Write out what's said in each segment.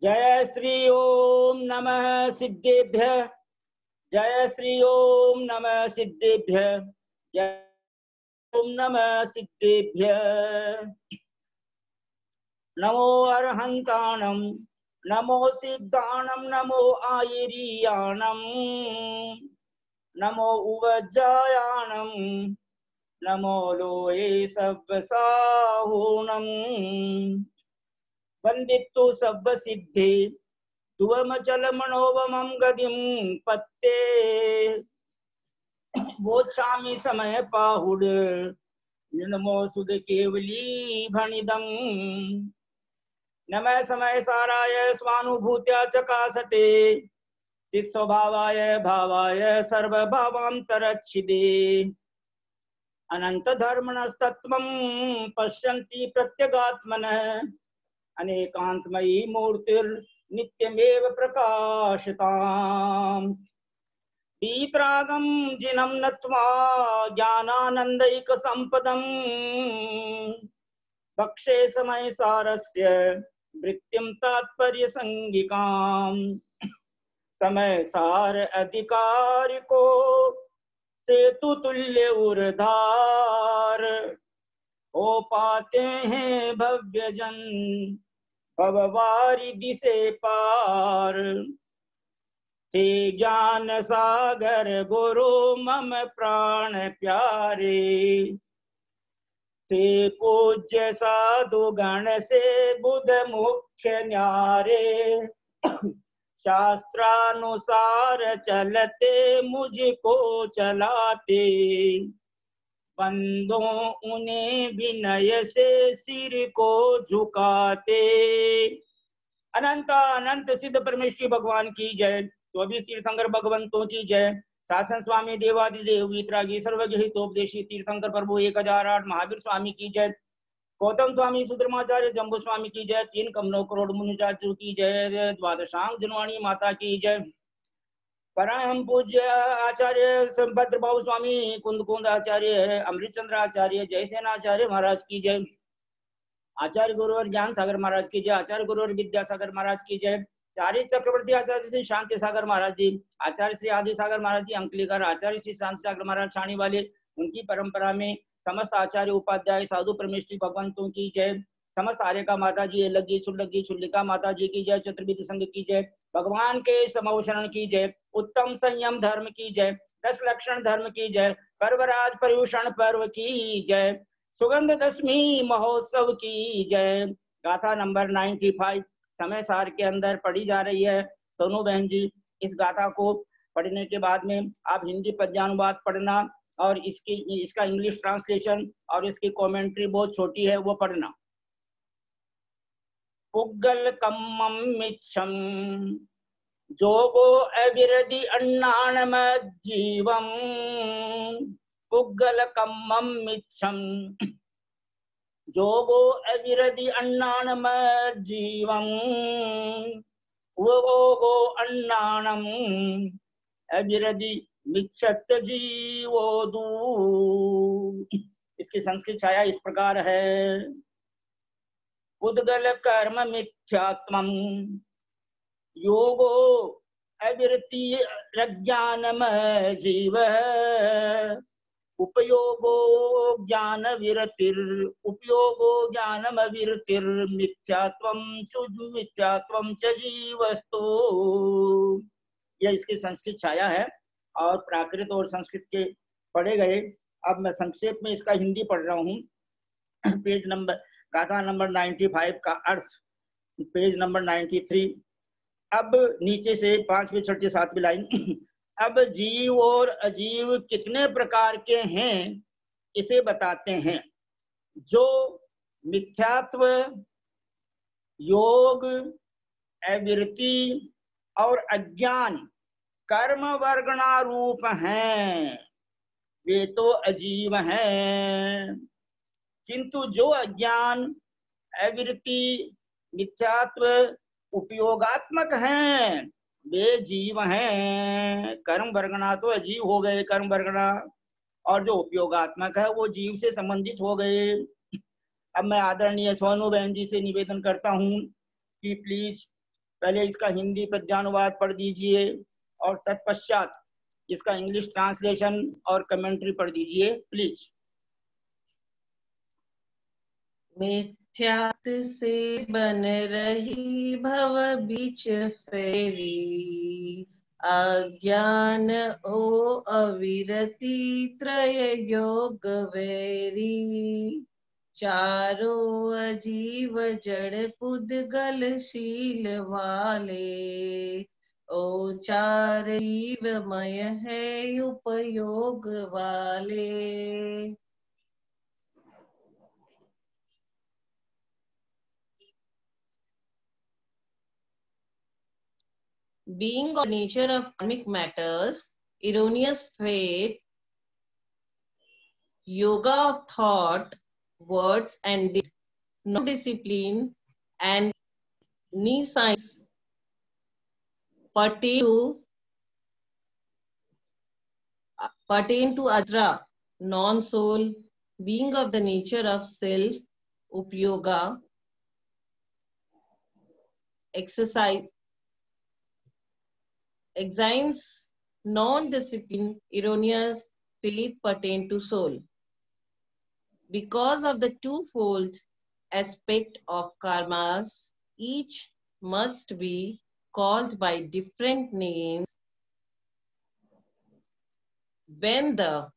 जय श्री ओम नमः सिद्धेभ्य। जय श्री ओम नमः सिद्धेभ्य। जय ओम नमः सिद्धेभ्य। नमो अरहंताणं, नमो सिद्धाणं, नमो आयिरीयाणं, नमो उवज्जायाणं, नमो लोये सब्बसाहूणं। वंदित्तु सब्ब सिद्धि दुवमचल मनोवमं गतिं पत्ते वोच्छामि समय पाहुड नमो सुध केवली भणिदं। नमः समय साराय स्वानुभूत्या चकासते चित् स्वभावाय भावाय सर्वभावान्तरच्छिदे अनंत धर्मणस्तत्त्वं पश्यन्ति प्रत्यगात्मनः अनेकांतमयी मूर्तिर्नित्यमेव प्रकाशताम्। पीतरागं जिनं नत्वा ज्ञानानन्दैकसम्पदम् भक्षे समय सारस्य वृत्तिं तात्पर्यसंगिकाम्। समय सार अधिकारिको सेतु तुल्य उर्धार हो पाते हैं भव्य जन भववारिधि से पार। थे ज्ञान सागर गुरु मम प्राण प्यारे थे पूज्य साधु गण से बुध मुख्य न्यारे। शास्त्रानुसार चलते मुझको चलाते बंदों उन्हें विनय से सिर को झुकाते। अनंत अनंत सिद्ध परमेश्वरी भगवान की जय। 24 तीर्थंकर भगवंतों की जय। शासन स्वामी देवादिदेव वीतरागी सर्वज्ञ हितोपदेशी तीर्थंकर प्रभु 1008 महावीर स्वामी की जय। गौतम स्वामी सुधर्माचार्य जम्बू स्वामी की जय। 3 कमलों करोड़ मुनिचार्यों की जय। द्वादशांग जनवाणी माता की जय। परम पूज्य आचार्य संभद्र बाबू स्वामी कुंद आचार्य अमृतचंद्र आचार्य जयसेन आचार्य महाराज की जय। आचार्य गुरुवर ज्ञान सागर महाराज की जय। आचार्य गुरुवर विद्यासागर महाराज की जय। चारित चक्रवर्ती आचार्य श्री शांति सागर महाराज जी, आचार्य श्री आदि सागर महाराज जी अंकलीकर, आचार्य श्री शांति सागर महाराज छाणी वाले, उनकी परंपरा में समस्त आचार्य उपाध्याय साधु परमेश्वरी भगवंतों की जय। समस्त आर्यका माता जी, लग्गी छुल्लगी छुल्लिका माता जी की जय। चतुर्विध संघ की जय। भगवान के समवशरण की जय। उत्तम संयम धर्म की जय। 10 लक्षण धर्म की जय। पर्वराज पर्यूषण पर्व की जय। सुगंध दशमी महोत्सव की जय। गाथा नंबर 95 समय सार के अंदर पढ़ी जा रही है। सोनू बहन जी, इस गाथा को पढ़ने के बाद में आप हिंदी पद्यानुवाद पढ़ना और इसका इंग्लिश ट्रांसलेशन और इसकी कमेंट्री बहुत छोटी है, वो पढ़ना। पुग्गल कम्मं मिच्छं जोगो अविरधि अन्नानम जीवम। पुग्गल कम्मं मिच्छं जोगो अविरधि अन्नानम जीवम। वो अन्नानम अविरधि मिच्छत जीवो दू। इसकी संस्कृत छाया इस प्रकार है। उद्गल कर्म मिथ्यात्मं योगो अविरति प्रज्ञानम जीव। उपयोगो ज्ञान विरतिर् उपयोगो ज्ञानम विरतिर् मिथ्यात्वं च जीवस्तु। यह इसकी संस्कृत छाया है और प्राकृत और संस्कृत के पढ़े गए। अब मैं संक्षेप में इसका हिंदी पढ़ रहा हूँ। पेज नंबर गाथा नंबर 95 का अर्थ, पेज नंबर 93। अब नीचे से 5वीं 6ठी 7वीं लाइन। अब जीव और अजीव कितने प्रकार के हैं इसे बताते हैं। जो मिथ्यात्व, योग, अविरति और अज्ञान कर्म वर्गणा रूप हैं, वे तो अजीव हैं। किंतु जो अज्ञान, अविरति, मिथ्यात्व, उपयोगात्मक हैं, वे जीव हैं। कर्म वर्गणा तो अजीव हो गए, कर्म वर्गणा, और जो उपयोगात्मक है वो जीव से संबंधित हो गए। अब मैं आदरणीय सोनू बहन जी से निवेदन करता हूँ कि प्लीज पहले इसका हिंदी पद्यानुवाद पढ़ दीजिए और तत्पश्चात इसका इंग्लिश ट्रांसलेशन और कमेंट्री पढ़ दीजिए प्लीज। मिथ्यात से बन रही भव बीच फेरी, अज्ञान ओ अविरति त्रय योग वेरी, चारों अजीव जड़ पुद्गल शील वाले, ओ चार जीवमय है उपयोग वाले। Being of nature of karmic matters, erroneous faith, yoga of thought, words and deed, non-discipline and knee science pertain to Ajra, non-soul, being of the nature of self, upyoga, exercise, exines, non-discipline, erroneous faith pertain to soul. Because of the twofold aspect of karmas, each must be called by different names. When the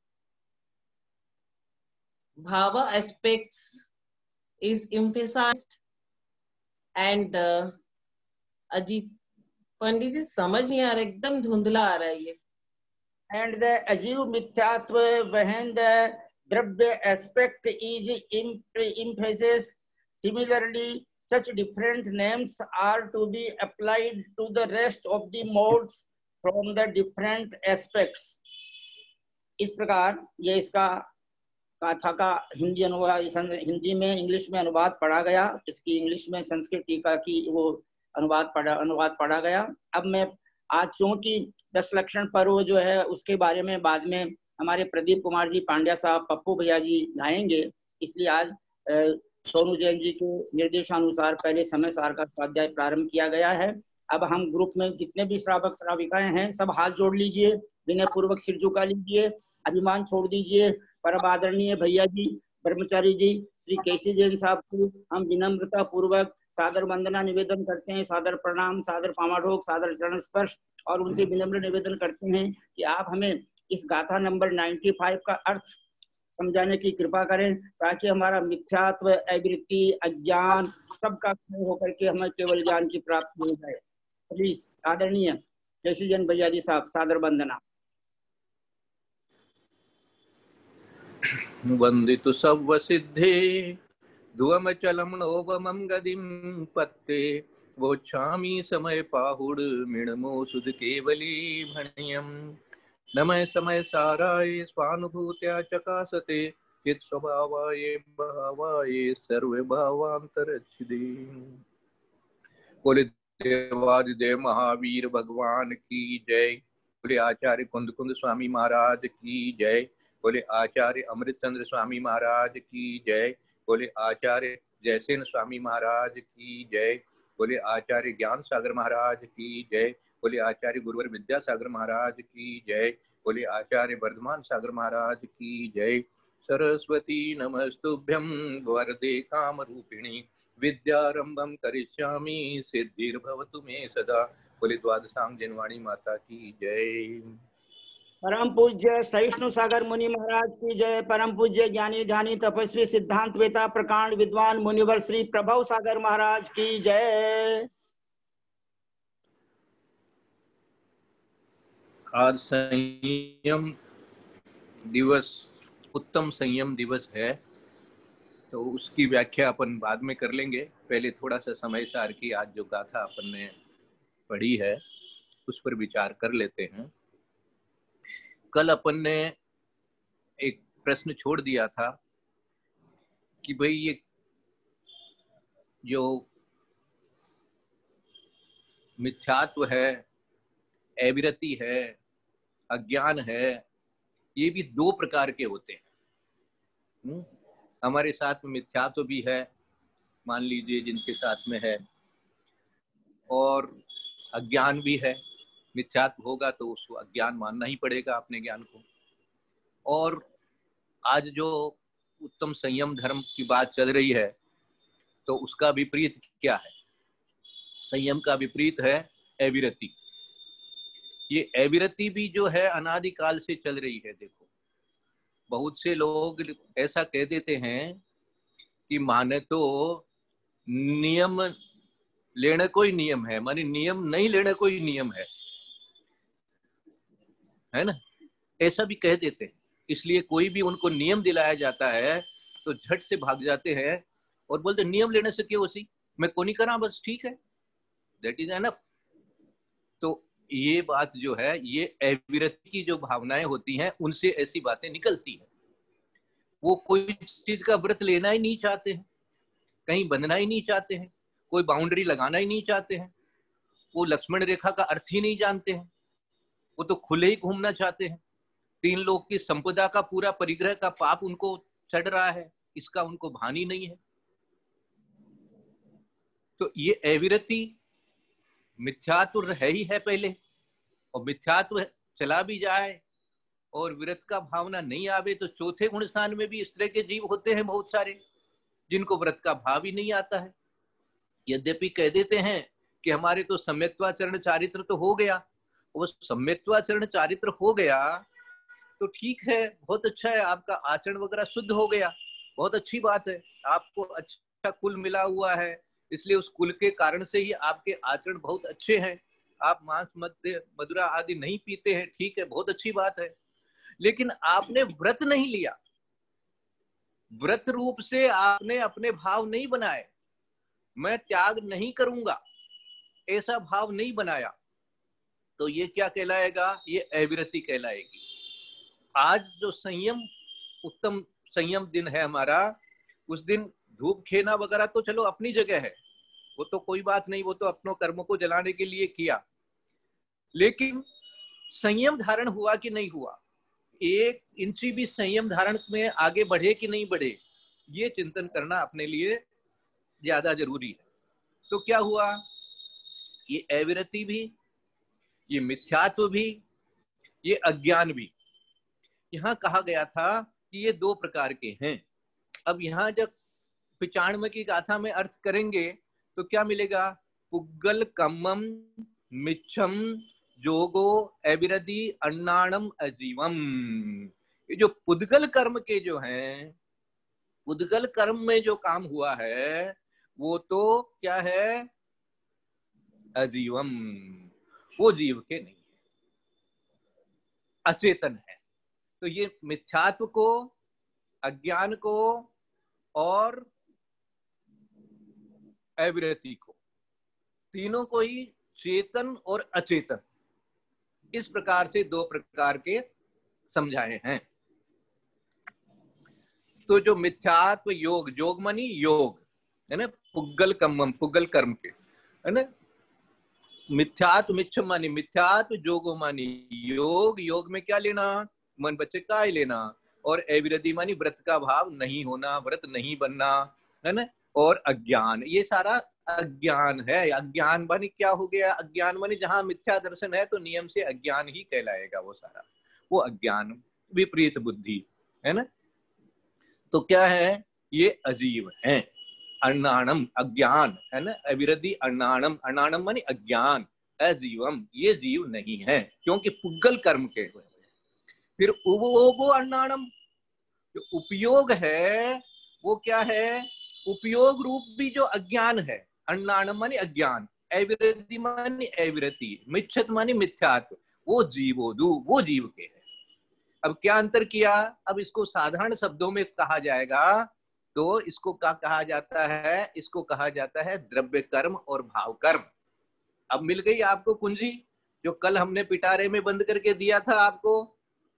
bhava aspects is emphasized and the Ajit पंडित जी समझ नहीं आ रहा, एकदम धुंधला आ रहा है ये। And the ajiv mithyatva when the dravya aspect is emphasized. Similarly, such different names are to be applied to the rest of the modes from the different aspects. इस प्रकार ये इसका गाथा का हिंदी अनुवाद, हिंदी में इंग्लिश में अनुवाद पढ़ा गया, इसकी इंग्लिश में संस्कृत टीका की वो अनुवाद पढ़ा गया। अब मैं आज चूंकि 10 लक्षण पर्व जो है उसके बारे में बाद में हमारे प्रदीप कुमार जी पांड्या साहब, पप्पू भैया जी गाएंगे, इसलिए आज सोनू जैन जी के निर्देशानुसार पहले समय सार का स्वाध्याय प्रारंभ किया गया है। अब हम ग्रुप में जितने भी श्रावक श्राविकाएं हैं सब हाथ जोड़ लीजिए, विनय पूर्वक सिर झुका लीजिए, अभिमान छोड़ दीजिए। परम आदरणीय भैया जी ब्रह्मचारी जी श्री केसी जैन साहब को हम विनम्रता पूर्वक सादर वंदना निवेदन करते हैं, सादर प्रणाम, सादर पामाढोक, सादर चरण स्पर्श, और उनसे विनम्र निवेदन करते हैं कि आप हमें इस गाथा नंबर 95 का अर्थ समझाने की कृपा करें, ताकि हमारा मिथ्यात्व, अवृत्ति, अज्ञान सबका क्षय होकर के हमें केवल ज्ञान की प्राप्ति हो जाए। प्लीज आदरणीय केसी जैन भैया जी साहब, सादर वंदना। वंदितु सव्व सिद्धे ध्रुवम चलम नोवमं गदिं पत्ते, वोच्छामि समय पाहुड मृणमो सुध केवली भणियम। नमः समय साराय स्वानुभूत्या चकासते, चित स्वभावाय भावाय सर्व भावांतरच्छिदे। बोले देवादिदेव महावीर भगवान की जय। बोले आचार्य कुंद कुंद स्वामी महाराज की जय। बोले आचार्य अमृतचंद्र स्वामी महाराज की जय। बोले आचार्य जयसेन स्वामी महाराज की जय। बोले आचार्य ज्ञान सागर महाराज की जय। बोले आचार्य गुरुवर विद्यासागर महाराज की जय। बोले आचार्य वर्धमान सागर महाराज की जय। सरस्वती नमस्तुभ्यं वरदे काम रूपिणी, विद्यारंभम करिष्यामि सिद्धिर्भवतु मे सदा। बोले द्वादशांग जनवाणी माता की जय। परम पूज्य सहिष्णु सागर मुनि महाराज की जय। परम पूज्य ज्ञानी ध्यानी तपस्वी सिद्धांत वेता प्रकांड विद्वान मुनिवर श्री प्रभव सागर महाराज की जय। आज संयम दिवस, उत्तम संयम दिवस है, तो उसकी व्याख्या अपन बाद में कर लेंगे। पहले थोड़ा सा समय सार की आज जो गाथा अपन ने पढ़ी है उस पर विचार कर लेते हैं। कल अपन ने एक प्रश्न छोड़ दिया था कि भाई ये जो मिथ्यात्व है, अविरति है, अज्ञान है, ये भी दो प्रकार के होते हैं। हमारे साथ में मिथ्यात्व भी है, मान लीजिए जिनके साथ में है, और अज्ञान भी है। मिथ्यात्व होगा तो उसको अज्ञान मानना ही पड़ेगा अपने ज्ञान को। और आज जो उत्तम संयम धर्म की बात चल रही है तो उसका विपरीत क्या है? संयम का विपरीत है अविरति। ये अविरति भी जो है अनादिकाल से चल रही है। देखो, बहुत से लोग ऐसा कह देते हैं कि माने तो नियम लेने कोई नियम है, माने नियम नहीं लेने कोई नियम है ना, ऐसा भी कह देते हैं। इसलिए कोई भी उनको नियम दिलाया जाता है तो झट से भाग जाते हैं और बोलते नियम लेने से क्यों उसी, मैं को नहीं करा, बस ठीक है, दैट इज एनफ। तो ये बात जो है, ये अविरति की जो भावनाएं होती हैं उनसे ऐसी बातें निकलती हैं। वो कोई चीज का व्रत लेना ही नहीं चाहते हैं, कहीं बंधना ही नहीं चाहते हैं, कोई बाउंड्री लगाना ही नहीं चाहते हैं, वो लक्ष्मण रेखा का अर्थ ही नहीं जानते हैं, वो तो खुले ही घूमना चाहते हैं। 3 लोक की संपदा का पूरा परिग्रह का पाप उनको चढ़ रहा है, इसका उनको भान ही नहीं है। तो ये अविरति मिथ्यात्व है ही है पहले, और मिथ्यात्व चला भी जाए और विरत का भावना नहीं आवे तो चौथे गुण स्थान में भी इस तरह के जीव होते हैं बहुत सारे, जिनको व्रत का भाव ही नहीं आता है। यद्यपि कह देते हैं कि हमारे तो सम्यक्त्वाचरण चारित्र तो हो गया, वो सम्यक्त्वाचरण चारित्र हो गया तो ठीक है, बहुत अच्छा है, आपका आचरण वगैरह शुद्ध हो गया, बहुत अच्छी बात है, आपको अच्छा कुल मिला हुआ है, इसलिए उस कुल के कारण से ही आपके आचरण बहुत अच्छे हैं, आप मांस मदिरा आदि नहीं पीते हैं, ठीक है, बहुत अच्छी बात है। लेकिन आपने व्रत नहीं लिया, व्रत रूप से आपने अपने भाव नहीं बनाए, मैं त्याग नहीं करूंगा ऐसा भाव नहीं बनाया, तो ये क्या कहलाएगा? ये अविरति कहलाएगी। आज जो संयम, उत्तम संयम दिन है हमारा, उस दिन धूप खेना वगैरह तो चलो अपनी जगह है, वो तो कोई बात नहीं, वो तो अपनों कर्मों को जलाने के लिए किया, लेकिन संयम धारण हुआ कि नहीं हुआ, 1 इंची भी संयम धारण में आगे बढ़े कि नहीं बढ़े, ये चिंतन करना अपने लिए ज्यादा जरूरी है। तो क्या हुआ? ये अविरति भी, ये मिथ्यात्व भी, ये अज्ञान भी। यहाँ कहा गया था कि ये 2 प्रकार के हैं। अब यहाँ जब 95 की गाथा में अर्थ करेंगे तो क्या मिलेगा? पुग्गल कम्मम मिच्छम जोगो अविरति अन्नाणम अजीवम। ये जो पुद्गल कर्म के जो हैं, पुद्गल कर्म में जो काम हुआ है वो तो क्या है? अजीवम, वो जीव के नहीं है, अचेतन है। तो ये मिथ्यात्व को, अज्ञान को और अविरति को, तीनों को ही चेतन और अचेतन, इस प्रकार से 2 प्रकार के समझाए हैं। तो जो मिथ्यात्व योग, योग मानी योग है ना, पुग्गल कम्मम, पुग्गल कर्म के है ना, मिथ्यात्व मिच्छम मानी मिथ्यात्व, जोगो मानी योग, योग में क्या लेना? मन बच्चे का ही लेना, और अविरति मानी व्रत का भाव नहीं होना, व्रत नहीं बनना है ना, और अज्ञान, ये सारा अज्ञान है। अज्ञान मानी क्या हो गया? अज्ञान मानी जहां मिथ्या दर्शन है तो नियम से अज्ञान ही कहलाएगा वो सारा, वो अज्ञान, विपरीत बुद्धि है ना। तो क्या है? ये अजीव है, अन्नाणम, अज्ञान है ना, अविरति अन्नाणम, अन्नाणम मानी अज्ञान, अजीवम, ये जीव नहीं है क्योंकि पुग्गल कर्म के हुए। फिर उपयोगो अन्नाणम, जो उपयोग है वो क्या है? उपयोग रूप भी जो अज्ञान है, अन्नाणम मानी अज्ञान, अविरति मानी अविरति, मिच्छत मानी मिथ्यात्व, वो जीवोदु, वो जीव के है। अब क्या अंतर किया? अब इसको साधारण शब्दों में कहा जाएगा तो इसको क्या कहा जाता है? इसको कहा जाता है द्रव्य कर्म और भाव कर्म। अब मिल गई आपको कुंजी, जो कल हमने पिटारे में बंद करके दिया था आपको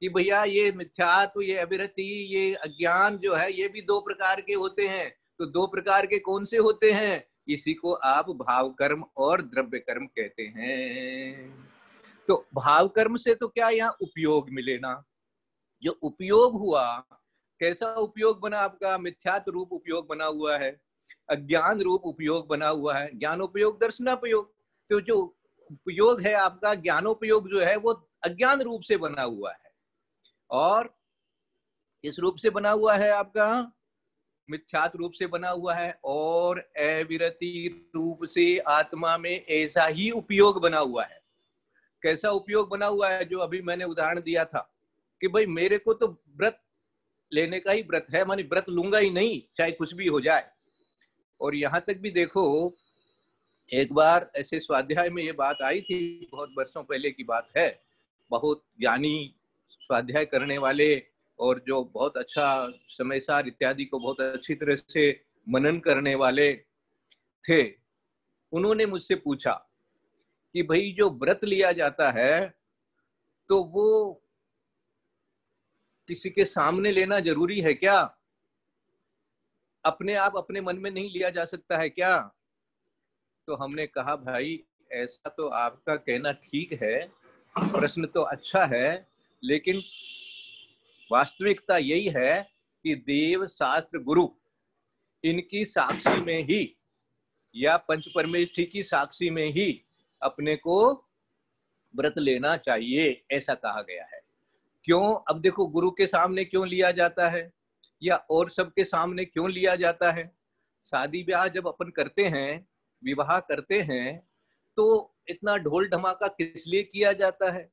कि भैया ये मिथ्यात्व, ये अविरति, ये अज्ञान जो है ये भी 2 प्रकार के होते हैं। तो 2 प्रकार के कौन से होते हैं? इसी को आप भाव कर्म और द्रव्य कर्म कहते हैं। तो भाव कर्म से तो क्या यहाँ उपयोग मिलेना, जो उपयोग हुआ, कैसा उपयोग बना आपका? मिथ्यात्व रूप उपयोग बना हुआ है, अज्ञान रूप उपयोग बना हुआ है, ज्ञान उपयोग, दर्शनापयोग। तो जो उपयोग है आपका, ज्ञानोपयोग जो है वो अज्ञान रूप से बना हुआ है, और इस रूप से बना हुआ है आपका, मिथ्यात रूप से बना हुआ है, और अविरति रूप से आत्मा में ऐसा ही उपयोग बना हुआ है। कैसा उपयोग बना हुआ है? जो अभी मैंने उदाहरण दिया था कि भाई मेरे को तो व्रत लेने का ही व्रत है, मानी व्रत लूंगा ही नहीं चाहे कुछ भी हो जाए। और यहाँ तक भी देखो, एक बार ऐसे स्वाध्याय में ये बात आई थी, बहुत वर्षों पहले की बात है। बहुत ज्ञानी स्वाध्याय करने वाले और जो बहुत अच्छा समय सार इत्यादि को बहुत अच्छी तरह से मनन करने वाले थे, उन्होंने मुझसे पूछा कि भाई जो व्रत लिया जाता है तो वो किसी के सामने लेना जरूरी है क्या? अपने आप अपने मन में नहीं लिया जा सकता है क्या? तो हमने कहा भाई ऐसा तो आपका कहना ठीक है, प्रश्न तो अच्छा है, लेकिन वास्तविकता यही है कि देव शास्त्र गुरु इनकी साक्षी में ही या पंच परमेष्ठी की साक्षी में ही अपने को व्रत लेना चाहिए, ऐसा कहा गया है। क्यों? अब देखो, गुरु के सामने क्यों लिया जाता है या और सबके सामने क्यों लिया जाता है? शादी ब्याह जब अपन करते हैं, विवाह करते हैं, तो इतना ढोल धमाका किस लिए किया जाता है?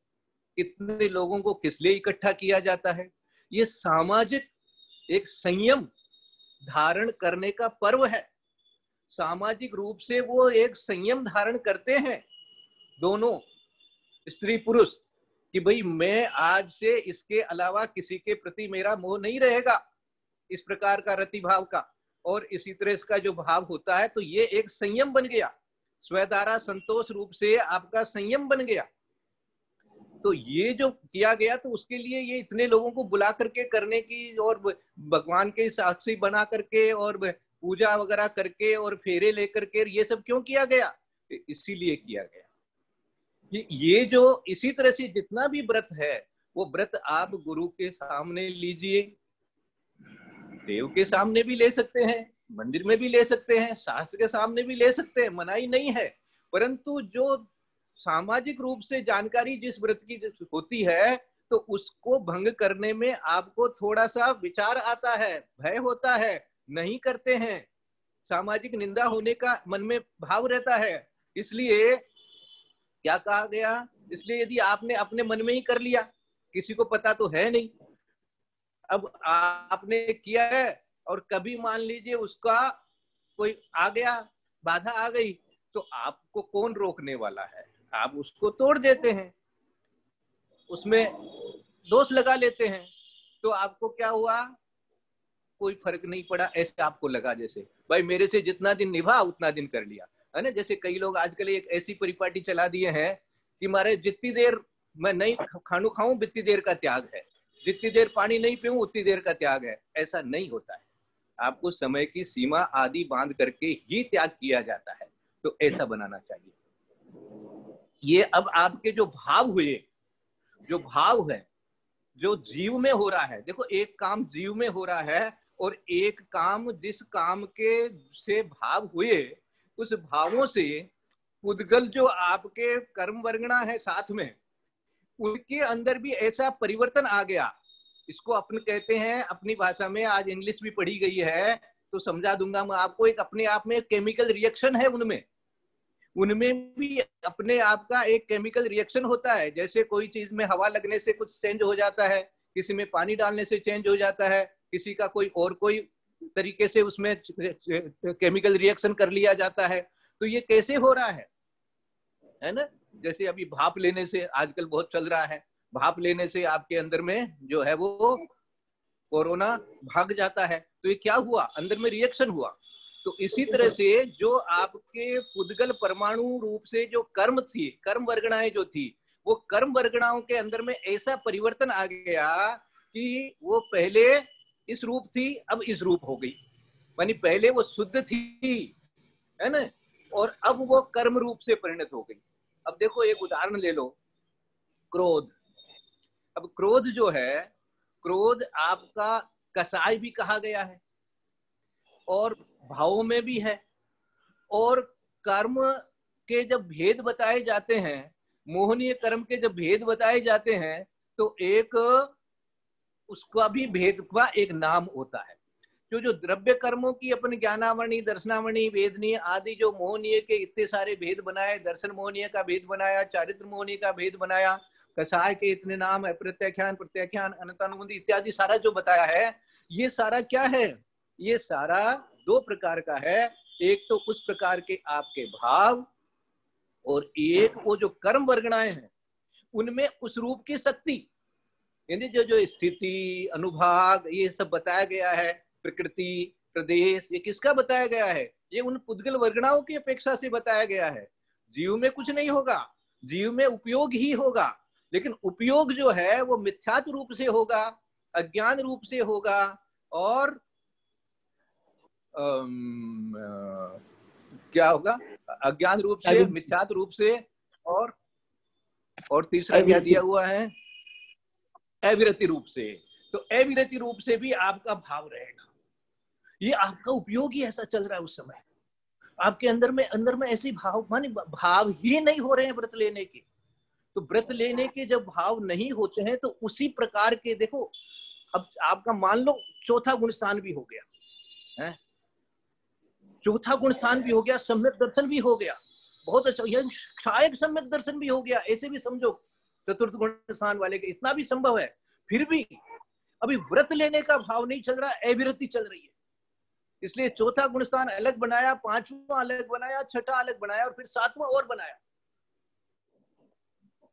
इतने लोगों को किस लिए इकट्ठा किया जाता है? ये सामाजिक एक संयम धारण करने का पर्व है। सामाजिक रूप से वो एक संयम धारण करते हैं दोनों स्त्री पुरुष, कि भाई मैं आज से इसके अलावा किसी के प्रति मेरा मोह नहीं रहेगा, इस प्रकार का रतिभाव का, और इसी तरह का जो भाव होता है, तो ये एक संयम बन गया, स्वधारा संतोष रूप से आपका संयम बन गया। तो ये जो किया गया, तो उसके लिए ये इतने लोगों को बुला करके करने की, और भगवान के साक्षी बना करके और पूजा वगैरह करके और फेरे लेकर के, ये सब क्यों किया गया? इसीलिए किया गया। ये जो इसी तरह से जितना भी व्रत है, वो व्रत आप गुरु के सामने लीजिए, देव के सामने भी ले सकते हैं, मंदिर में भी ले सकते हैं, शास्त्र के सामने भी ले सकते हैं, मनाही नहीं है। परंतु जो सामाजिक रूप से जानकारी जिस व्रत की होती है, तो उसको भंग करने में आपको थोड़ा सा विचार आता है, भय होता है, नहीं करते हैं, सामाजिक निंदा होने का मन में भाव रहता है। इसलिए क्या कहा गया? इसलिए यदि आपने अपने मन में ही कर लिया, किसी को पता तो है नहीं, अब आपने किया है और कभी मान लीजिए उसका कोई आ गया, बाधा आ गई, तो आपको कौन रोकने वाला है? आप उसको तोड़ देते हैं, उसमें दोष लगा लेते हैं, तो आपको क्या हुआ? कोई फर्क नहीं पड़ा, ऐसे आपको लगा जैसे भाई मेरे से जितना दिन निभा उतना दिन कर लिया, है ना। जैसे कई लोग आजकल एक ऐसी परिपाटी चला दिए हैं कि मारे जितनी देर मैं नहीं खानू खाऊं उतनी देर का त्याग है, जितनी देर पानी नहीं पीऊं उतनी देर का त्याग है। ऐसा नहीं होता है, आपको समय की सीमा आदि बांध करके ही त्याग किया जाता है, तो ऐसा बनाना चाहिए। ये अब आपके जो भाव हुए, जो भाव है, जो जीव में हो रहा है, देखो एक काम जीव में हो रहा है और एक काम जिस काम के से भाव हुए, उस भावों से उद्गल जो आपके कर्म वर्गणा है साथ में, उनके अंदर भी ऐसा परिवर्तन आ गया। इसको अपन कहते हैं अपनी भाषा में, आज इंग्लिश भी पढ़ी गई है तो समझा दूंगा मैं आपको, एक अपने आप में केमिकल रिएक्शन है उनमें भी अपने आप का एक केमिकल रिएक्शन होता है। जैसे कोई चीज में हवा लगने से कुछ चेंज हो जाता है, किसी में पानी डालने से चेंज हो जाता है, किसी का कोई तरीके से उसमें केमिकल रिएक्शन कर लिया जाता है। तो ये कैसे हो रहा है ना। जैसे अभी भाप लेने से आजकल बहुत चल रहा है, भाप लेने से आपके अंदर में जो है वो कोरोना भाग जाता है। तो ये क्या हुआ? अंदर में रिएक्शन हुआ। तो इसी तरह से जो आपके पुद्गल परमाणु रूप से जो कर्म थी, कर्म वर्गणाएं जो थी, वो कर्म वर्गणाओं के अंदर में ऐसा परिवर्तन आ गया कि वो पहले इस रूप थी, अब इस रूप हो गई। मानी पहले वो शुद्ध थी, है ना, और अब वो कर्म रूप से परिणत हो गई। अब देखो एक उदाहरण ले लो, क्रोध। अब क्रोध जो है, क्रोध आपका कसाय भी कहा गया है और भावों में भी है और कर्म के जब भेद बताए जाते हैं, मोहनीय कर्म के जब भेद बताए जाते हैं, तो एक उसका भी भेद का एक नाम होता है। जो द्रव्य कर्मों की अपन ज्ञानावणी, दर्शनावणी, वेदनीय आदि जो मोहनीय के इतने सारे भेद बनाए, दर्शन मोहनीय का भेद बनाया, चारित्र मोहनीय का भेद बनाया, कसाय के इतने नाम है, प्रत्याख्यान, प्रत्याख्यान, अनंतानुबंधी इत्यादि सारा जो बताया है, ये सारा क्या है? ये सारा दो प्रकार का है। एक तो उस प्रकार के आपके भाव, और एक वो जो कर्म वर्गणाएं हैं उनमें उस रूप की शक्ति, यानी जो स्थिति, अनुभाग, ये सब बताया गया है, प्रकृति, प्रदेश, ये किसका बताया गया है? ये उन पुद्गल वर्गणाओं की अपेक्षा से बताया गया है। जीव में कुछ नहीं होगा, जीव में उपयोग ही होगा, लेकिन उपयोग जो है वो मिथ्यात्व रूप से होगा, अज्ञान रूप से होगा, और क्या होगा? अज्ञान रूप से, मिथ्यात्व रूप से, और तीसरा क्या दिया हुआ है? अविरति रूप से। तो अविरति रूप से भी आपका भाव रहेगा। ये आपका उपयोग ही ऐसा चल रहा है उस समय, आपके अंदर में ऐसी भाव ही नहीं हो रहे हैं व्रत लेने के। तो व्रत लेने के जब भाव नहीं होते हैं तो उसी प्रकार के, देखो अब आपका मान लो चौथा गुण स्थान भी हो गया है, चौथा गुण स्थान भी हो गया, सम्यक दर्शन भी हो गया, बहुत अच्छा, यह शायद सम्यक दर्शन भी हो गया, ऐसे भी समझो चतुर्थ गुण स्थान वाले के इतना भी संभव है। फिर भी अभी व्रत लेने का भाव नहीं चल रहा, अविरति चल रही है। इसलिए चौथा गुण स्थान अलग बनाया, पांचवा अलग बनाया, छठा अलग बनाया, और फिर सातवां और बनाया।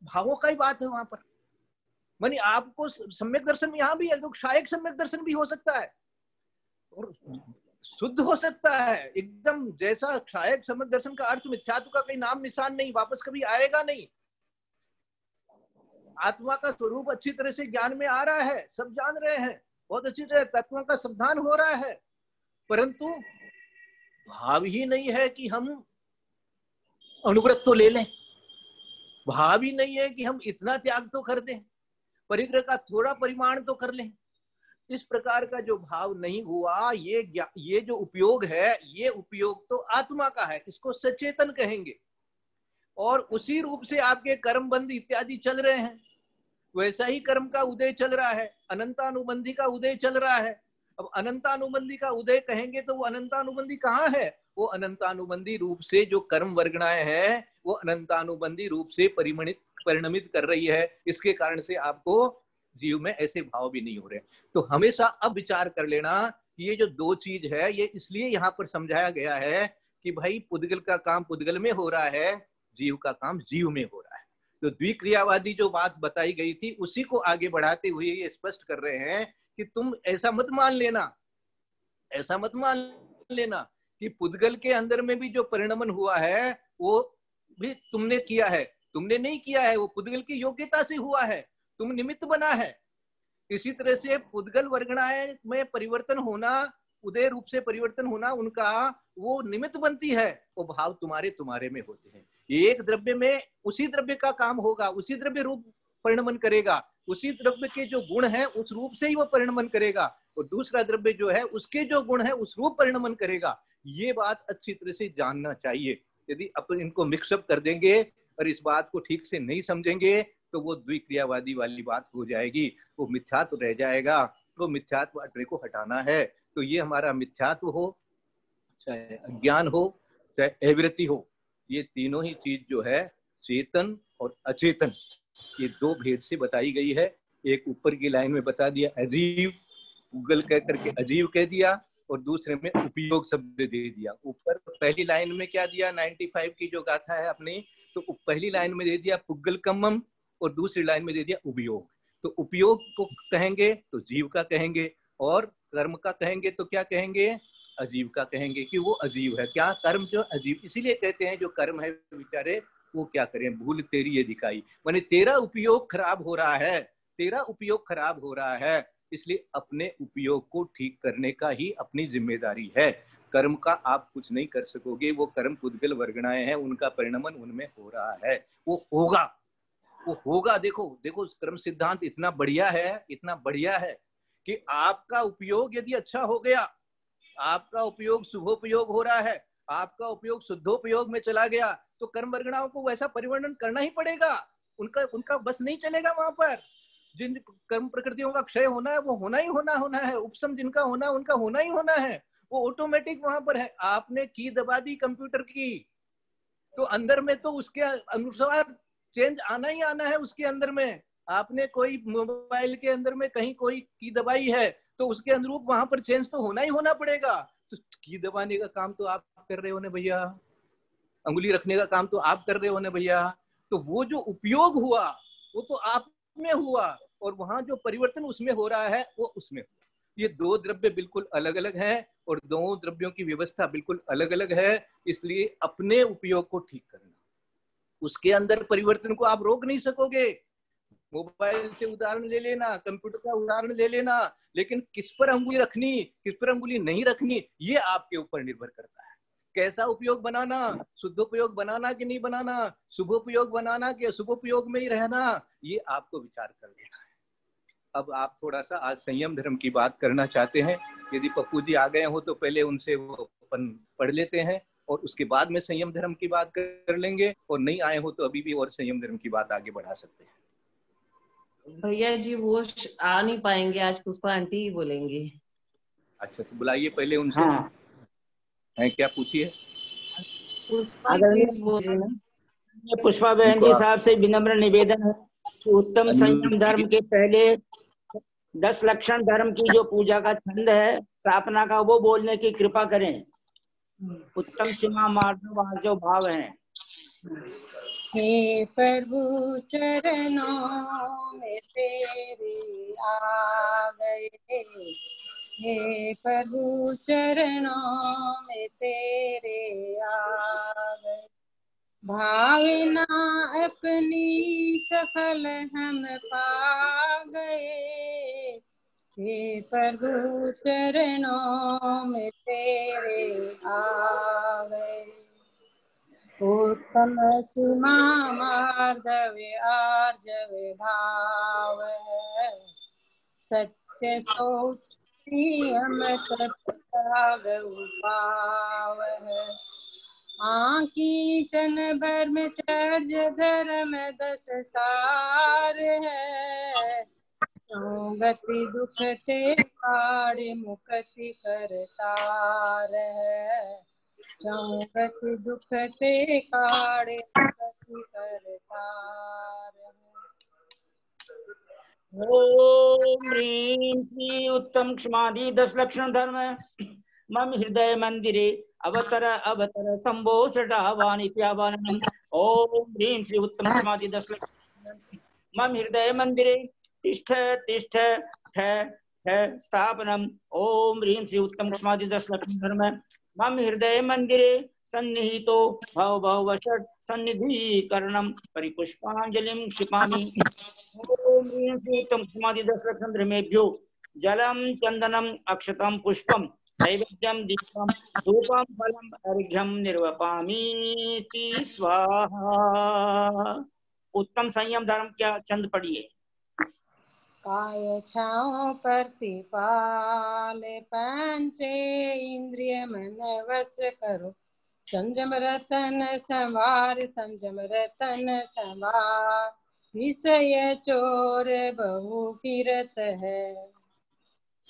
भावों का ही बात है वहां पर। मानी आपको सम्यक दर्शन यहाँ भी है, तो शायद सम्यक दर्शन भी हो सकता है और शुद्ध हो सकता है एकदम, जैसा शायद सम्यक दर्शन का अर्थ मिथ्यात्व का कोई नाम निशान नहीं, वापस कभी आएगा नहीं। आत्मा का स्वरूप अच्छी तरह से ज्ञान में आ रहा है, सब जान रहे हैं, बहुत अच्छी तरह तत्वों का सावधान हो रहा है, परंतु भाव ही नहीं है कि हम अनुव्रत तो ले लें, भाव ही नहीं है कि हम इतना त्याग तो कर दें, परिग्रह का थोड़ा परिमाण तो कर लें। इस प्रकार का जो भाव नहीं हुआ, ये जो उपयोग है, ये उपयोग तो आत्मा का है, इसको सचेतन कहेंगे। और उसी रूप से आपके कर्म बंध इत्यादि चल रहे हैं, वैसा ही कर्म का उदय चल रहा है, अनंतानुबंधी का उदय चल रहा है। अब अनंतानुबंधी का उदय कहेंगे तो वो अनंतानुबंधी कहाँ है? वो अनंतानुबंधी रूप से जो कर्म वर्गणाएं हैं वो अनंतानुबंधी रूप से परिणमित कर रही है। इसके कारण से आपको जीव में ऐसे भाव भी नहीं हो रहे। तो हमेशा अब विचार कर लेना कि ये जो दो चीज है, ये इसलिए यहाँ पर समझाया गया है कि भाई पुद्गल का काम पुद्गल में हो रहा है, जीव का काम जीव में हो रहा है। तो द्विक्रियावादी जो बात बताई गई थी उसी को आगे बढ़ाते हुए ये स्पष्ट कर रहे हैं कि तुम ऐसा मत मान लेना, ऐसा मत मान लेना कि पुद्गल के अंदर में भी जो परिणमन हुआ है वो भी तुमने किया है, तुमने नहीं किया है, वो पुद्गल की योग्यता से हुआ है, तुम निमित्त बना है। इसी तरह से पुद्गल वर्गणाएं में परिवर्तन होना, उदय रूप से परिवर्तन होना उनका, वो निमित्त बनती है, वो भाव तुम्हारे में होते हैं। एक द्रव्य में उसी द्रव्य का काम होगा, उसी द्रव्य रूप परिणमन करेगा, उसी द्रव्य के जो गुण है उस रूप से ही वो परिणमन करेगा, और दूसरा द्रव्य जो है उसके जो गुण है उस रूप परिणमन करेगा। ये बात अच्छी तरह से जानना चाहिए। यदि अपन इनको मिक्सअप कर देंगे और इस बात को ठीक से नहीं समझेंगे तो वो द्विक्रियावादी वाली बात हो जाएगी, वो मिथ्यात्व रह जाएगा। तो मिथ्यात्व अपने को हटाना है। तो ये हमारा मिथ्यात्व हो, चाहे अज्ञान हो, चाहे अविरति हो, ये तीनों ही चीज जो है चेतन और अचेतन, ये दो भेद से बताई गई है। एक ऊपर की लाइन में बता दिया अजीव, गूगल कह करके अजीव कह दिया, और दूसरे में उपयोग शब्द दे दिया। ऊपर पहली लाइन में क्या दिया, 95 की जो गाथा है अपनी, तो पहली लाइन में दे दिया पुग्गल कम्मम, और दूसरी लाइन में दे दिया उपयोग। तो उपयोग को कहेंगे तो जीव का कहेंगे, और कर्म का कहेंगे तो क्या कहेंगे, अजीव का कहेंगे, कि वो अजीव है। क्या कर्म जो अजीव, इसीलिए कहते हैं जो कर्म है बेचारे वो क्या करें, भूल तेरी ये दिखाई, माने तेरा उपयोग खराब हो रहा है, तेरा उपयोग खराब हो रहा है, इसलिए अपने उपयोग को ठीक करने का ही अपनी जिम्मेदारी है। कर्म का आप कुछ नहीं कर सकोगे, वो कर्म पुद्गल वर्गणाएं हैं, उनका परिणमन उनमें हो रहा है, वो होगा, वो होगा। देखो देखो कर्म सिद्धांत इतना बढ़िया है, इतना बढ़िया है कि आपका उपयोग यदि अच्छा हो गया, आपका उपयोग शुभोपयोग हो रहा है, आपका उपयोग शुद्धोपयोग में चला गया तो कर्म वर्गणाओं को वैसा परिवर्तन करना ही पड़ेगा। उनका उनका बस नहीं चलेगा वहां पर। जिन कर्म प्रकृतियों का क्षय होना है वो होना ही होना है, उपशम जिनका होना है उनका होना ही होना है, वो ऑटोमेटिक वहां पर है। आपने की दबा दी कंप्यूटर की, तो अंदर में तो उसके अनुसार चेंज आना ही आना है। उसके अंदर में आपने कोई मोबाइल के अंदर में कहीं कोई की दबाई है तो उसके अनुरूप वहां पर चेंज तो होना ही होना पड़ेगा। तो की दबाने का काम तो आप कर रहे हो ना भैया, अंगुली रखने का काम तो आप कर रहे हो ना भैया। तो वो जो उपयोग हुआ वो तो आप में हुआ, और वहां जो परिवर्तन उसमें हो रहा है वो उसमें हुआ। ये दो द्रव्य बिल्कुल अलग अलग हैं और दोनों द्रव्यों की व्यवस्था बिल्कुल अलग अलग है। इसलिए अपने उपयोग को ठीक करना, उसके अंदर परिवर्तन को आप रोक नहीं सकोगे। मोबाइल से उदाहरण ले लेना, कंप्यूटर का उदाहरण ले लेना, लेकिन किस पर अंगुली रखनी किस पर अंगुली नहीं रखनी ये आपके ऊपर निर्भर करता है। कैसा उपयोग बनाना, शुद्धोपयोग बनाना कि नहीं बनाना, शुभोपयोग बनाना कि अशुभोपयोग में ही रहना, ये आपको विचार कर लेना है। अब आप थोड़ा सा आज संयम धर्म की बात करना चाहते हैं। यदि पप्पू जी आ गए हो तो पहले उनसे वो अपन पढ़ लेते हैं और उसके बाद में संयम धर्म की बात कर लेंगे, और नहीं आए हो तो अभी भी और संयम धर्म की बात आगे बढ़ा सकते हैं। भैया जी वो आ नहीं पाएंगे आज, पुष्पा आंटी ही बोलेंगे। अच्छा तो बुलाइए पहले उनसे। हाँ, है क्या, पूछिए। पुष्पा प्लीज बोलिए ना। पुष्पा बहन उनको जी आप साहब से विनम्र निवेदन है कि उत्तम संयम धर्म के पहले 10 लक्षण धर्म की जो पूजा का छंद है स्थापना का, वो बोलने की कृपा करें। उत्तम सीमा मार्ग जो भाव है। हे प्रभु चरणों में तेरे आ गए, हे प्रभु चरणों में तेरे आ गए। भावना अपनी सफल हम पा गए, हे प्रभु चरणों में तेरे आ गए। उत्तम सीमा मार्दव्य आर्जव भाव है, सत्य सोच नियम त्याग उपाव है। आँकी चन ब्रह्मचर्य धर्म 10 सार है, गति दुख ते काढ़ मुक्ति करतार है, गति दुख ते काढ़ मुक्ति करतार है। ओम ह्रीं श्री उत्तम क्षमादि 10 लक्षण धर्म मम हृदय मंदिरे अवतर अवतर संभो सटावान इत्यावानम। ओम ह्रीं श्री उत्तम क्षमादि 10 लक्षण मम हृदय मंदिरे तिष्ठ तिष्ठ ठ ठ स्थापनम। ओम ह्रीं श्री उत्तम क्षमादि 10 लक्षण धर्म मम हृदय मंदिरे सन्निहितो भव भव षट सन्निधि करणम परिपुष्पांजलिं क्षिपामि। ओम ह्रीं श्री उत्तम क्षमादि 10 लक्षण धर्मेभ्यो जलम चंदनम अक्षतम पुष्पम नैवेद्यम दीपम धूपम फलम अर्घ्यम निर्वपामीति स्वाहा। उत्तम संयम धर्म क्या चंद पढ़िए। काय छाओ प्रतिपाल पंचे इंद्रिय मन वश करो, संजम रतन संवार संजम रतन संवार। विषय चोर बहु फिरत है,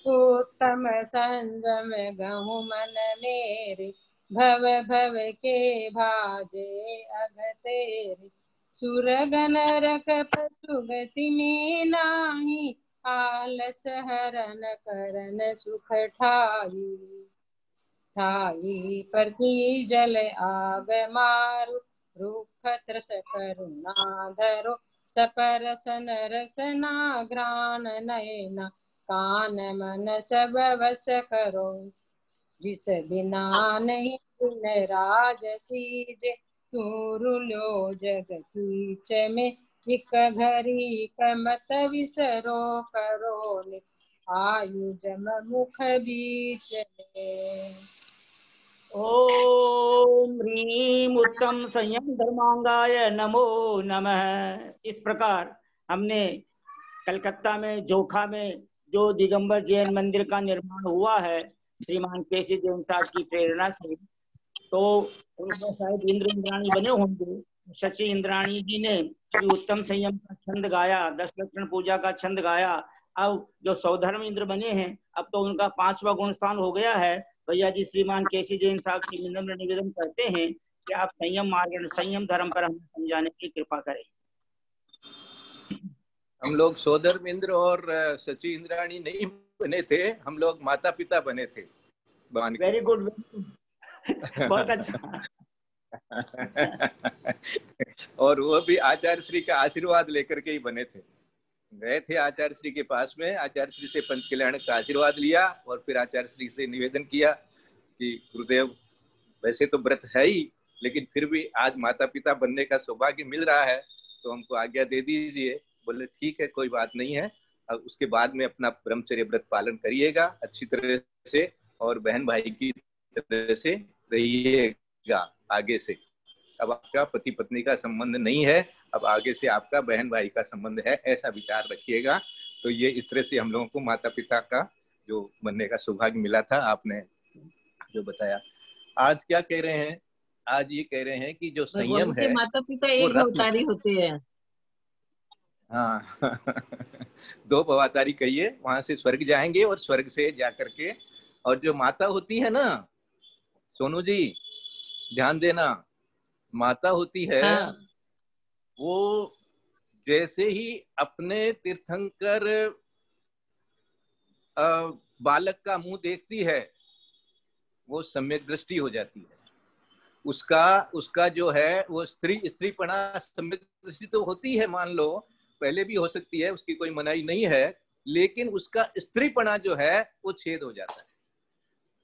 उत्तम संजम गहु मन मेरे। भव भव के भाजे अघ तेरे, सुरगन रख पशु गति में नाही। आलस हरन करन सुख ठाई, ठाई पृथ्वी जल आग मारु। रुख त्रस करुणा धरो, सपर सन रसना घ्राण नयना। कान मन सब वश करो, जिस बिना नहीं दिन राज सीजे। तूरु लो जग कीच में एक घड़ी कमत विसरो करो नित। आयु जम मुख बीच में। ओम ह्रीं उत्तम संयम धर्मांगाय नमो नमः। इस प्रकार हमने कलकत्ता में जोखा में जो दिगंबर जैन मंदिर का निर्माण हुआ है श्रीमान केसी देव साहब की प्रेरणा से, तो उनको शायद इंद्र इंद्राणी बने होंगे। शशि इंद्राणी जी ने भी उत्तम संयम का छंद गाया, 10 लक्षण पूजा का छंद गाया। अब जो सौधर्म इंद्र बने हैं, अब तो उनका 5वां गुण स्थान हो गया है। भैया जी श्रीमान केसी जैन साहब से निवेदन करते हैं कि आप संयम मार्ग, संयम धर्म पर हमें समझाने की कृपा करें। हम लोग सौधर्म इंद्र और शची इंद्राणी नहीं बने थे, हम लोग माता पिता बने थे। वेरी गुड, बहुत अच्छा। और वो भी आचार्य श्री का आशीर्वाद लेकर के ही बने थे। गए थे आचार्य श्री के पास में, आचार्य श्री से पंच कल्याण का आशीर्वाद लिया और फिर आचार्य श्री से निवेदन किया कि गुरुदेव वैसे तो व्रत है ही, लेकिन फिर भी आज माता पिता बनने का सौभाग्य मिल रहा है, तो हमको आज्ञा दे दीजिए। बोले ठीक है, कोई बात नहीं है। अब उसके बाद में अपना ब्रह्मचर्य व्रत पालन करिएगा अच्छी तरह से और बहन भाई की तरह से रहिएगा आगे से। अब आपका पति पत्नी का संबंध नहीं है, अब आगे से आपका बहन भाई का संबंध है, ऐसा विचार रखिएगा। तो ये इस तरह से हम लोगों को माता पिता का जो बनने का सौभाग्य मिला था, आपने जो बताया। आज क्या कह रहे हैं? आज ये कह रहे हैं कि जो संयम है, माता पिता एक अवतारी होते हैं। हाँ दो भवातारी कहिए, वहां से स्वर्ग जाएंगे और स्वर्ग से जाकर के, और जो माता होती है ना सोनू जी, ध्यान देना, माता होती है हाँ। वो जैसे ही अपने तीर्थंकर बालक का मुंह देखती है, वो सम्यक दृष्टि हो जाती है। उसका जो है वो स्त्रीपना सम्यक दृष्टि तो होती है, मान लो पहले भी हो सकती है, उसकी कोई मनाही नहीं है, लेकिन उसका स्त्रीपना जो है वो छेद हो जाता है।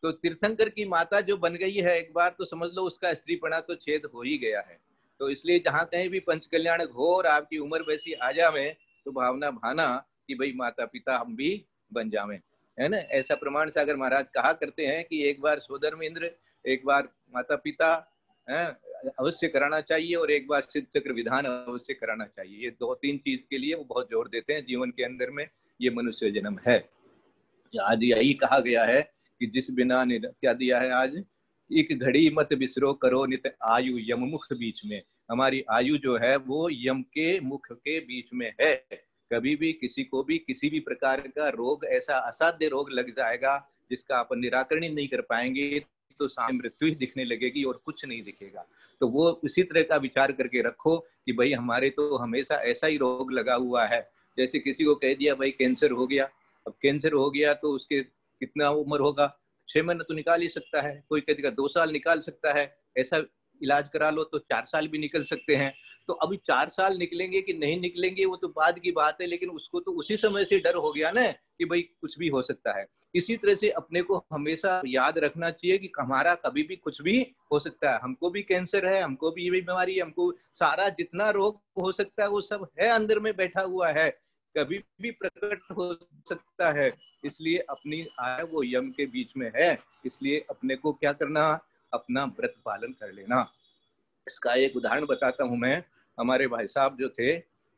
तो तीर्थंकर की माता जो बन गई है एक बार, तो समझ लो उसका स्त्रीपना तो छेद हो ही गया है। तो इसलिए जहां कहीं भी पंच कल्याण हो और आपकी उम्र वैसी आ जावे, तो भावना भाना कि भाई माता पिता हम भी बन जावे, है ना। ऐसा प्रमाण से अगर महाराज कहा करते हैं कि एक बार सोधर्म इंद्र, एक बार माता पिता अवश्य कराना चाहिए और एक बार सिद्ध चक्र विधान अवश्य कराना चाहिए। ये 2-3 चीज के लिए वो बहुत जोर देते हैं जीवन के अंदर में, ये मनुष्य जन्म है। आज यही कहा गया है कि जिस बिना ने क्या दिया है आज, एक घड़ी मत बिसरो करो नित आयु यम मुख बीच में। हमारी आयु जो है वो यम के मुख के बीच में है। कभी भी किसी को भी किसी भी प्रकार का रोग, ऐसा असाध्य रोग लग जाएगा जिसका अपन निराकरण ही नहीं कर पाएंगे, तो सामने मृत्यु ही दिखने लगेगी और कुछ नहीं दिखेगा। तो वो उसी तरह का विचार करके रखो कि भाई हमारे तो हमेशा ऐसा ही रोग लगा हुआ है। जैसे किसी को कह दिया भाई कैंसर हो गया, अब कैंसर हो गया तो उसके कितना उम्र होगा, 6 महीने तो निकाल ही सकता है, कोई कहता 2 साल निकाल सकता है, ऐसा इलाज करा लो तो 4 साल भी निकल सकते हैं। तो अभी 4 साल निकलेंगे कि नहीं निकलेंगे वो तो बाद की बात है, लेकिन उसको तो उसी समय से डर हो गया ना कि भाई कुछ भी हो सकता है। इसी तरह से अपने को हमेशा याद रखना चाहिए कि हमारा कभी भी कुछ भी हो सकता है। हमको भी कैंसर है, हमको भी ये बीमारी है, हमको सारा जितना रोग हो सकता है वो सब है, अंदर में बैठा हुआ है, कभी भी प्रकट हो सकता है। इसलिए अपनी आय वो यम के बीच में है, इसलिए अपने को क्या करना, अपना व्रत पालन कर लेना। इसका एक उदाहरण बताता हूं मैं। हमारे भाई साहब जो थे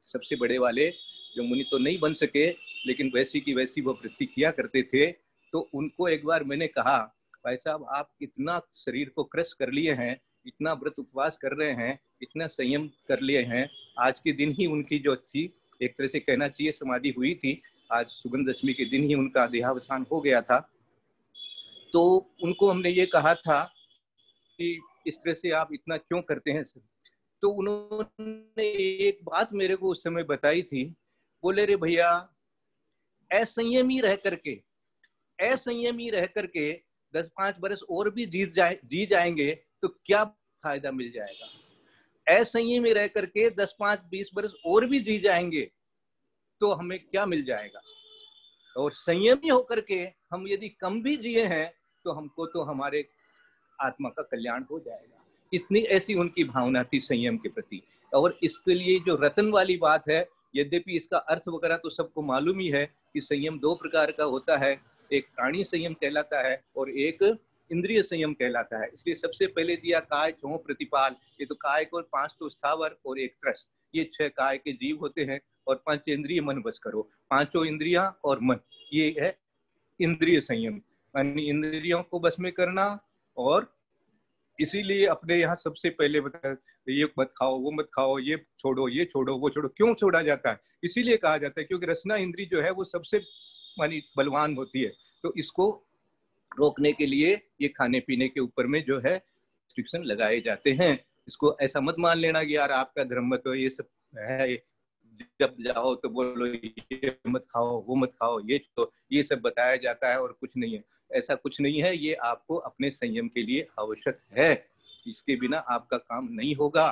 सबसे बड़े वाले, जो मुनि तो नहीं बन सके लेकिन वैसी की वैसी वो वृत्ति किया करते थे, तो उनको एक बार मैंने कहा भाई साहब आप इतना शरीर को क्रश कर लिए हैं, इतना व्रत उपवास कर रहे हैं, इतना संयम कर लिए हैं, आज के दिन ही उनकी जो थी, एक तरह से कहना चाहिए समाधि हुई थी, आज सुगंध दशमी के दिन ही उनका देहावसान हो गया था। तो उनको हमने ये कहा था कि इस तरह से आप इतना क्यों करते हैं सर? तो उन्होंने एक बात मेरे को उस समय बताई थी, बोले रे भैया असंयमी रह करके 10-5 बरस और भी जी जाएंगे तो क्या फायदा मिल जाएगा। असंयमी रह करके 10-5-20 बरस और भी जी जाएंगे तो हमें क्या मिल जाएगा। और संयमी होकर के हम यदि कम भी जिए हैं तो हमको तो हमारे आत्मा का कल्याण हो जाएगा। इतनी ऐसी उनकी भावना थी संयम के प्रति। और इसके लिए जो रतन वाली बात है, यद्यपि इसका अर्थ वगैरह तो सबको मालूम ही है कि संयम 2 प्रकार का होता है, एक प्राणी संयम कहलाता है और एक इंद्रिय संयम कहलाता है। इसलिए सबसे पहले दिया काय छो प्रतिपाल, ये तो काय को 5 तो स्थावर और 1 त्रस, ये 6 काय के जीव होते हैं, और 5 इंद्रिय मन बस करो, 5 इंद्रियां और मन, ये है इंद्रिय संयम। यानी इंद्रियों को बस में करना और इसीलिए अपने यहाँ सबसे पहले बताया ये मत खाओ, वो मत खाओ, ये छोड़ो, ये छोड़ो, वो छोड़ो। क्यों छोड़ा जाता है? इसीलिए कहा जाता है क्योंकि रसना इंद्री जो है वो सबसे मानी बलवान होती है। तो इसको रोकने के लिए ये खाने पीने के ऊपर में जो है रिस्ट्रिक्शन लगाए जाते हैं। इसको ऐसा मत मान लेना कि यार आपका धर्म तो ये सब है, जब जाओ तो बोलो ये मत खाओ, वो मत खाओ, ये सब बताया जाता है और कुछ नहीं है। ऐसा कुछ नहीं है, ये आपको अपने संयम के लिए आवश्यक है, इसके बिना आपका काम नहीं होगा।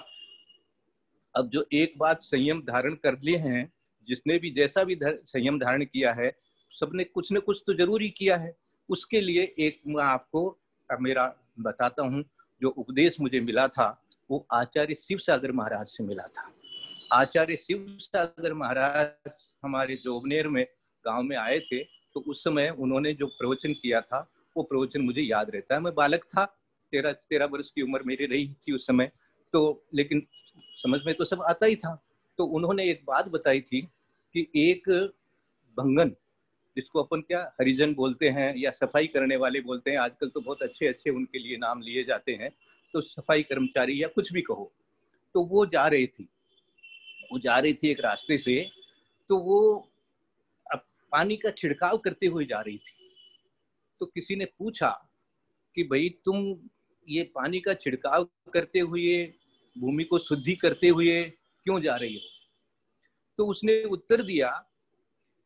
अब जो एक बात संयम धारण कर लिए हैं, जिसने भी जैसा भी संयम धारण किया है, सबने कुछ न कुछ तो जरूर ही किया है। उसके लिए एक मैं आपको मेरा बताता हूँ, जो उपदेश मुझे मिला था वो आचार्य शिव सागर महाराज से मिला था। आचार्य शिव सागर महाराज हमारे जोबनेर में गांव में आए थे, तो उस समय उन्होंने जो प्रवचन किया था वो प्रवचन मुझे याद रहता है। मैं बालक था, 13 वर्ष की उम्र मेरी रही थी उस समय, तो लेकिन समझ में तो सब आता ही था। तो उन्होंने एक बात बताई थी कि एक भंगन, जिसको अपन क्या हरिजन बोलते हैं या सफाई करने वाले बोलते हैं, आजकल तो बहुत अच्छे अच्छे उनके लिए नाम लिए जाते हैं, तो सफाई कर्मचारी या कुछ भी कहो, तो वो जा रही थी एक रास्ते से, तो वो अब पानी का छिड़काव करते हुए जा रही थी। तो किसी ने पूछा कि भाई तुम ये पानी का छिड़काव करते हुए, भूमि को शुद्धि करते हुए क्यों जा रही हो? तो उसने उत्तर दिया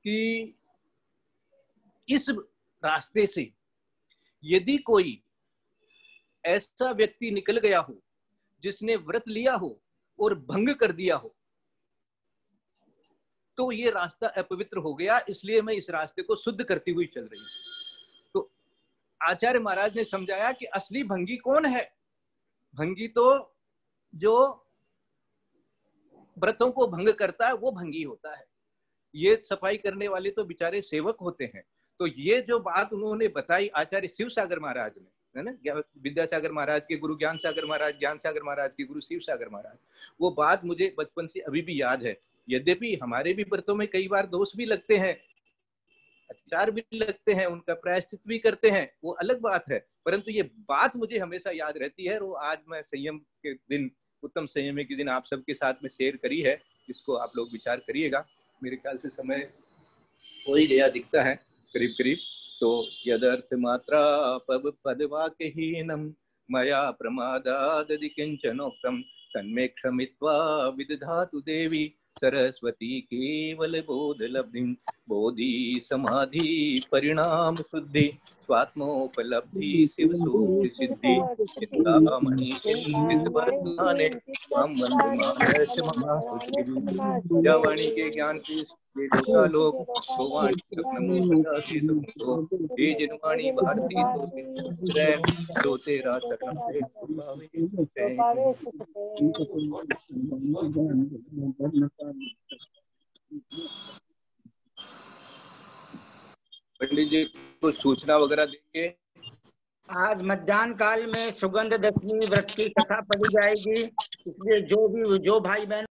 कि इस रास्ते से यदि कोई ऐसा व्यक्ति निकल गया हो जिसने व्रत लिया हो और भंग कर दिया हो, तो ये रास्ता अपवित्र हो गया, इसलिए मैं इस रास्ते को शुद्ध करती हुई चल रही हूं। तो आचार्य महाराज ने समझाया कि असली भंगी कौन है? भंगी तो जो व्रतों को भंग करता है वो भंगी होता है। ये सफाई करने वाले तो बेचारे सेवक होते हैं। तो ये जो बात उन्होंने बताई आचार्य शिव सागर महाराज ने, है ना, विद्यासागर महाराज के गुरु ज्ञान सागर महाराज, ज्ञान सागर महाराज के गुरु शिव सागर महाराज, वो बात मुझे बचपन से अभी भी याद है। यद्यपि हमारे भी व्रतों में कई बार दोष भी लगते हैं, अत्याचार भी लगते हैं, उनका प्रायश्चित भी करते हैं, वो अलग बात है, परंतु ये बात मुझे हमेशा याद रहती है। और आज मैं संयम के दिन, उत्तम संयम के दिन आप सबके साथ में शेयर करी है, इसको आप लोग विचार करिएगा। मेरे ख्याल से समय हो ही गया दिखता है करीब करीब। तो यदर्थ मात्रा पदवाक्यहीनम मया प्रमादादि किंचनोक्तम तन्मे क्षमित्वा विदधातु देवी सरस्वती केवल बोध लब्धि बोधि समाधि परिणाम शुद्धि स्वात्मोपलब्धि शिव सूक्ति सिद्धि चिंतामणि चिंतित वर्तमाने त्वं वंदे मानस महासुखी। या वाणी के ज्ञान की लोका लोक तो वाणी नमो प्रकाशी तो हे जिनवाणी भारती तो रे तो तेरा शरण है पंडित जी को सूचना वगैरह देंगे। आज मध्याह्न काल में सुगंध दशमी व्रत की कथा पढ़ी जाएगी, इसलिए जो भाई बहन